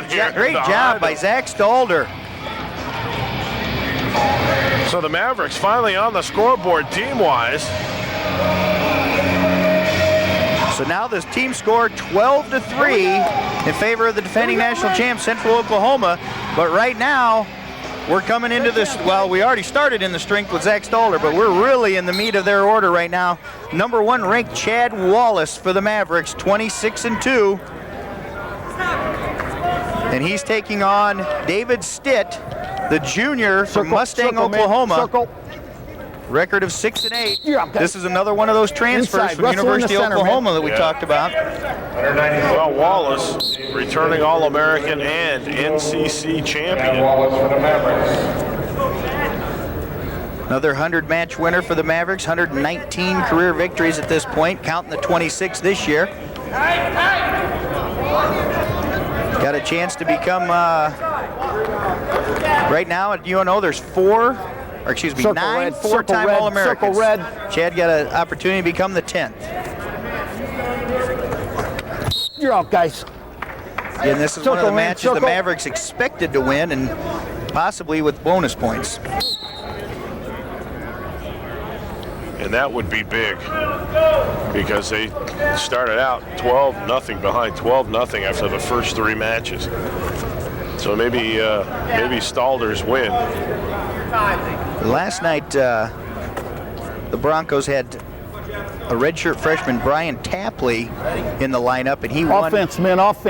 great job by Zach Stalder. So the Mavericks finally on the scoreboard team-wise. So now this team score 12-3 in favor of the defending national champ, Central Oklahoma. But right now, we're coming into this, well, we already started in the strength with Zach Stalder, but we're really in the meat of their order right now. Number 1 ranked Chad Wallace for the Mavericks, 26-2. And he's taking on David Stitt, the junior from Mustang, Oklahoma. Record of 6-8. This is another one of those transfers from University of Oklahoma that we talked about. Well, Wallace, returning All-American and NCC champion. Another 100-match winner for the Mavericks, 119 career victories at this point, counting the 26 this year. Got a chance to become, right now at UNO, there's 9 four-time All-Americans. Chad got an opportunity to become the 10th. You're out, guys. And this is one of the matches the Mavericks expected to win, and possibly with bonus points. And that would be big, because they started out 12-0 behind 12-0 after the first 3 matches. So maybe Stalder's win. Last night, the Broncos had a redshirt freshman, Brian Tapley, in the lineup, and he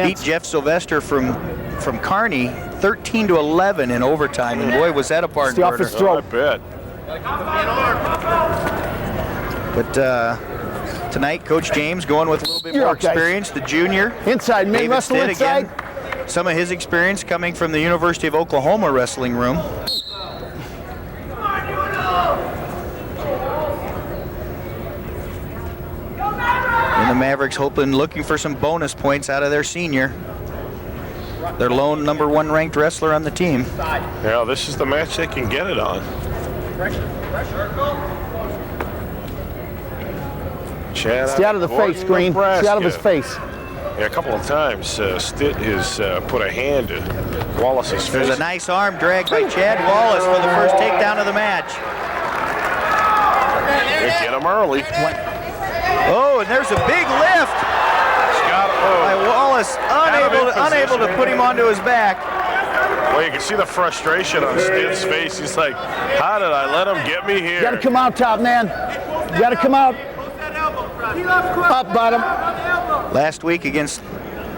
beat Jeff Sylvester from Kearney 13-11 in overtime, and boy, was that a barn burner. I bet. But tonight, Coach James going with a little bit more experience, the junior. Inside, men wrestle inside. Again, some of his experience coming from the University of Oklahoma wrestling room. And the Mavericks looking for some bonus points out of their senior. Their lone number 1 ranked wrestler on the team. Yeah, this is the match they can get it on. Chad Stay out of the face, Green. Nebraska. Stay out of his face. Yeah, a couple of times, Stitt has put a hand to Wallace's face. There's a nice arm drag by Chad Wallace for the first takedown of the match. They get him early. Oh, and there's a big lift by Wallace, unable to put him onto his back. Well, you can see the frustration on Stitt's face. He's like, how did I let him get me here? You gotta come out top, man. You gotta come out. Up, bottom. Last week against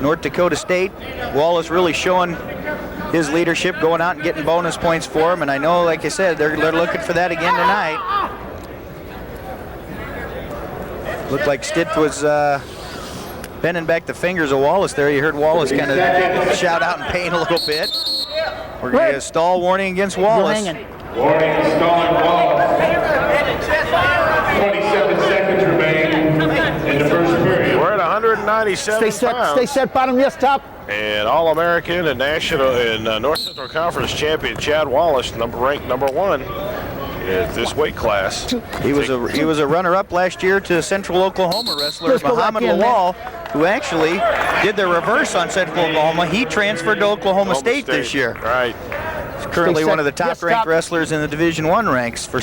North Dakota State, Wallace really showing his leadership, going out and getting bonus points for him. And I know, like I said, they're looking for that again tonight. Looked like Stitt was bending back the fingers of Wallace there. You heard Wallace kind of shout out in pain a little bit. We're going to get a stall warning against Wallace. Warning, stalling Wallace. 27 seconds remain in the first period. We're at 197 Stay set, pounds. stay set, bottom, yes, top. And All-American and National and North Central Conference champion Chad Wallace, ranked number 1 at this weight class. He was a runner-up last year to Central Oklahoma wrestler Muhammad Lawal, who actually did the reverse on Central Oklahoma. He transferred to Oklahoma State this year. Right. He's currently one of the top-ranked wrestlers in the Division I ranks for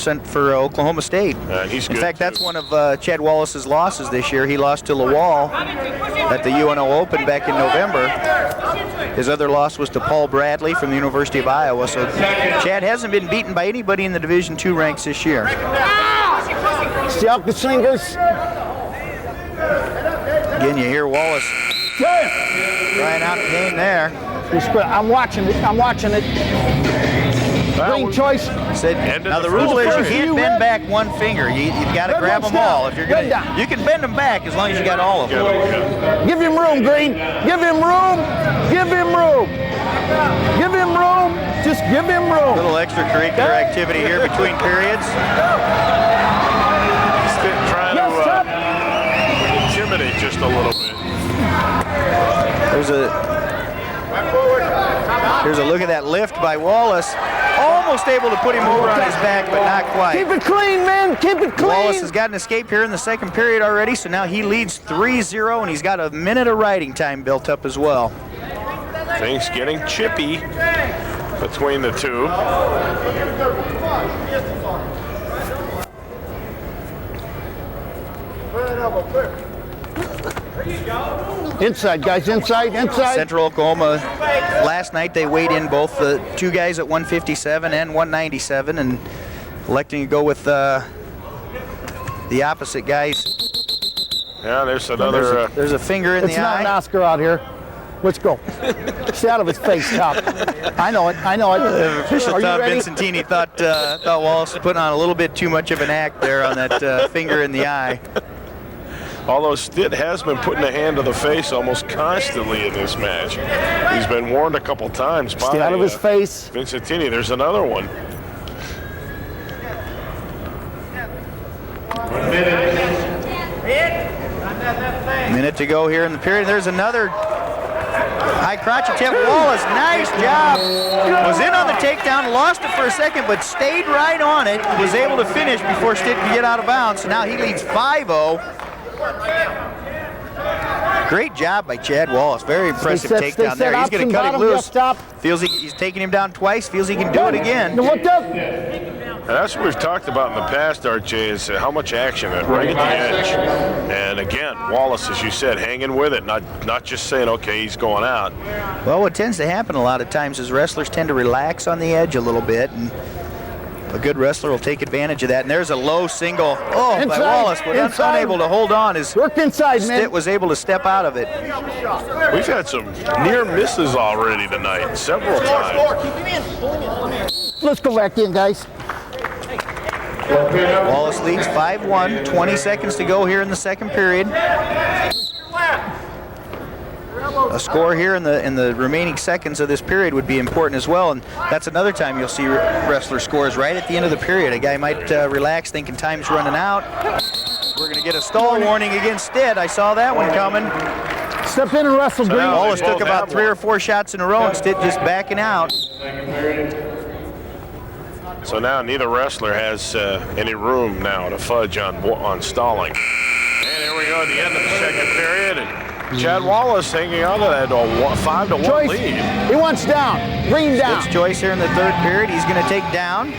Oklahoma State. He's in good fact, that's one of Chad Wallace's losses this year. He lost to Lawal at the UNO Open back in November. His other loss was to Paul Bradley from the University of Iowa. So Chad hasn't been beaten by anybody in the Division II ranks this year. Stay out the slingers. Again, you hear Wallace crying out in pain there. I'm watching it. Green choice. Now the rule is you can't bend back one finger. You've got to grab them all. If you're gonna, you can bend them back as long as you got all of them. Give him room, Green. Give him room. Give him room. Give him room. Just give him room. A little extracurricular activity here between periods. Stitt trying to intimidate just a little bit. Here's a look at that lift by Wallace. Almost able to put him over on his back, but not quite. Keep it clean, man. Keep it clean. Wallace has got an escape here in the second period already, so now he leads 3-0, and he's got a minute of riding time built up as well. Things getting chippy between the two. Inside, guys, inside. Central Oklahoma, last night they weighed in both the two guys at 157 and 197 and electing to go with the opposite guys. Yeah, there's another. There's a finger in the eye. It's not an Oscar out here. Let's go. Stay out of his face, Top. I know it. Official Are you Tom ready? Vincentini thought Wallace was putting on a little bit too much of an act there on that finger in the eye. Although Stitt has been putting a hand to the face almost constantly in this match. He's been warned a couple times by Stay out of his face. Vincentini. There's another one. 1 minute. Minute to go here in the period. There's another high crotch attempt. Wallace, nice job. Was in on the takedown, lost it for a second, but stayed right on it. Was able to finish before Stitt could get out of bounds. So now he leads 5-0. Great job by Chad Wallace. Very impressive takedown there. He's going to cut him loose. Feels he's taking him down twice. Feels he can do it again. And that's what we've talked about in the past, RJ, is how much action right at the edge. And again, Wallace, as you said, hanging with it, not just saying, okay, he's going out. Well, what tends to happen a lot of times is wrestlers tend to relax on the edge a little bit, and a good wrestler will take advantage of that. And there's a low single, by Wallace, but unable to hold on as Work inside, man. Stitt was able to step out of it. We've had some near misses already tonight, several times. Let's go back in, guys. Wallace leads 5-1, 20 seconds to go here in the second period. A score here in the remaining seconds of this period would be important as well, and that's another time you'll see wrestler scores right at the end of the period. A guy might relax thinking time's running out. We're going to get a stall warning against Stitt. I saw that one coming. Step in and wrestle, Green. Wallace took about 3 or 4 shots in a row and Stitt just backing out. So now neither wrestler has any room now to fudge on stalling. And here we go at the end of the second period. And Chad Wallace hanging on to that 5-1 lead. He wants down. Green down. Stitt's choice here in the third period. He's going to take down.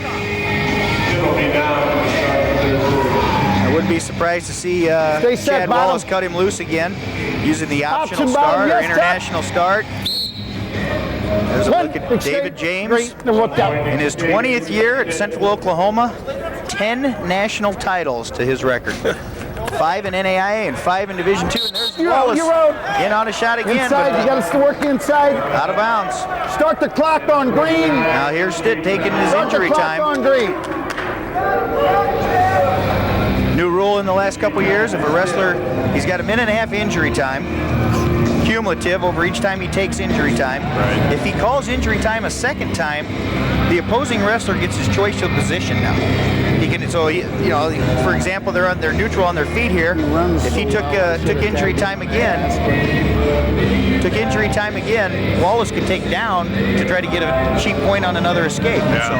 I wouldn't be surprised to see Chad Wallace cut him loose again using the optional start or international start. There's a look at David James. In his 20th year at Central Oklahoma, 10 national titles to his record. 5 in NAIA and 5 in Division II. And there's Wallace in on a shot again. Inside, but you got to work inside. Out of bounds. Start the clock on Green. Now here's Stitt taking his injury time. On Green. New rule in the last couple years, if a wrestler, he's got a minute and a half injury time, cumulative over each time he takes injury time. Right. If he calls injury time a second time, the opposing wrestler gets his choice of position now. He can, so he, for example, they're neutral on their feet here. If he took injury time again, Wallace could take down to try to get a cheap point on another escape. Yeah. So,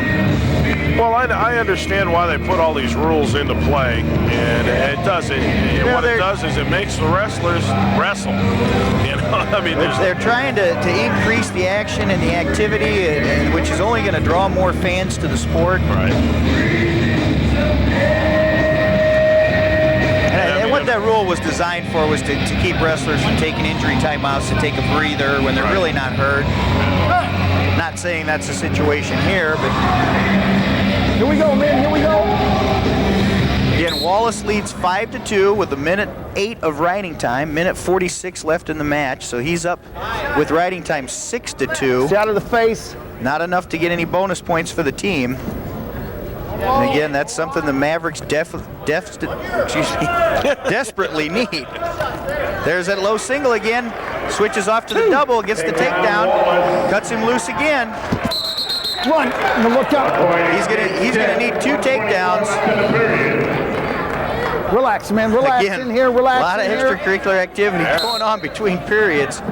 well, I understand why they put all these rules into play, and it does it. What it does is it makes the wrestlers wrestle. I mean, they're trying to increase the action and the activity, which is only going to draw more fans to the sport. Right. And what that rule was designed for was to keep wrestlers from taking injury timeouts, to take a breather when they're really not hurt. Not saying that's the situation here, but here we go, man. Here we go. Again, Wallace leads 5-2 with 1:08 of riding time, 1:46 left in the match. So he's up with riding time 6-2. Stay out of the face. Not enough to get any bonus points for the team. And again, that's something the Mavericks desperately need. There's that low single again. Switches off to the double, gets the takedown, cuts him loose again. Run, look out. He's gonna need 2 takedowns. Relax, man. Relax again, in here. Relax. A lot of extracurricular activity going on between periods.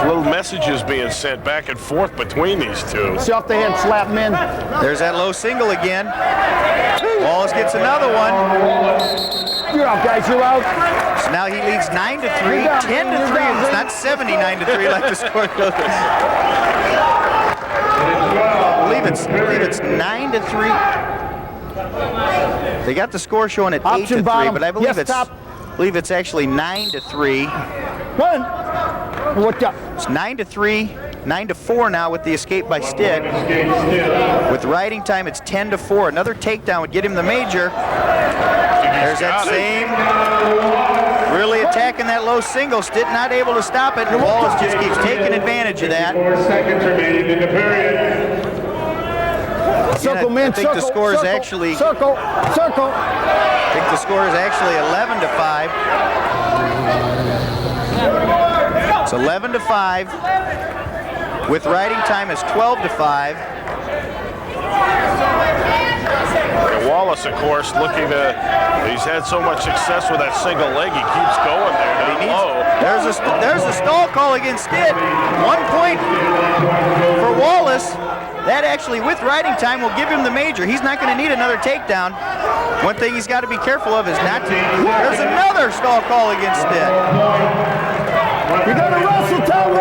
Little messages being sent back and forth between these two. See off the head slap, man. There's that low single again. Wallace gets another one. You're out, guys. You're out. Now he leads 9-3, 10-3. It's not 79-3 like the score goes. I believe it's 9-3. They got the score showing at 8-3, but I believe it's actually 9-3. It's 9-3, 9-4 now with the escape by Stitt. With riding time, it's 10-4. Another takedown would get him the major. There's that same, really attacking that low single. Stitt not able to stop it, and Wallace just keeps taking advantage of that. 4 seconds remaining in the period. Circle, man, I think the score is actually. Circle. I think the score is actually 11-5. It's 11-5. With riding time is 12-5. And Wallace, of course, looking to. He's had so much success with that single leg. He keeps going there down low. There's a stall call against Stitt. 1 point for Wallace. That actually, with riding time, will give him the major. He's not going to need another takedown. One thing he's got to be careful of is not to. There's another stall call against Stitt. You got to wrestle, Tom.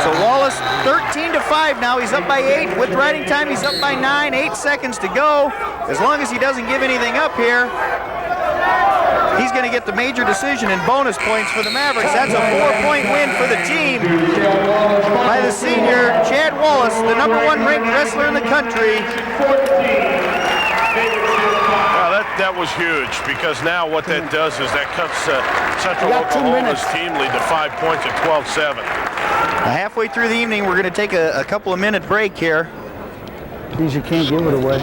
So Wallace, 13-5 now. He's up by 8. With riding time, he's up by 9. 8 seconds to go. As long as he doesn't give anything up here, he's going to get the major decision and bonus points for the Mavericks. That's a 4-point win for the team by the senior Chad Wallace, the #1 ranked wrestler in the country. That was huge, because now what that does is that cuts Central Oklahoma's team lead to 5 points at 12-7. Halfway through the evening, we're going to take a couple of minute break here. These you can't give it away.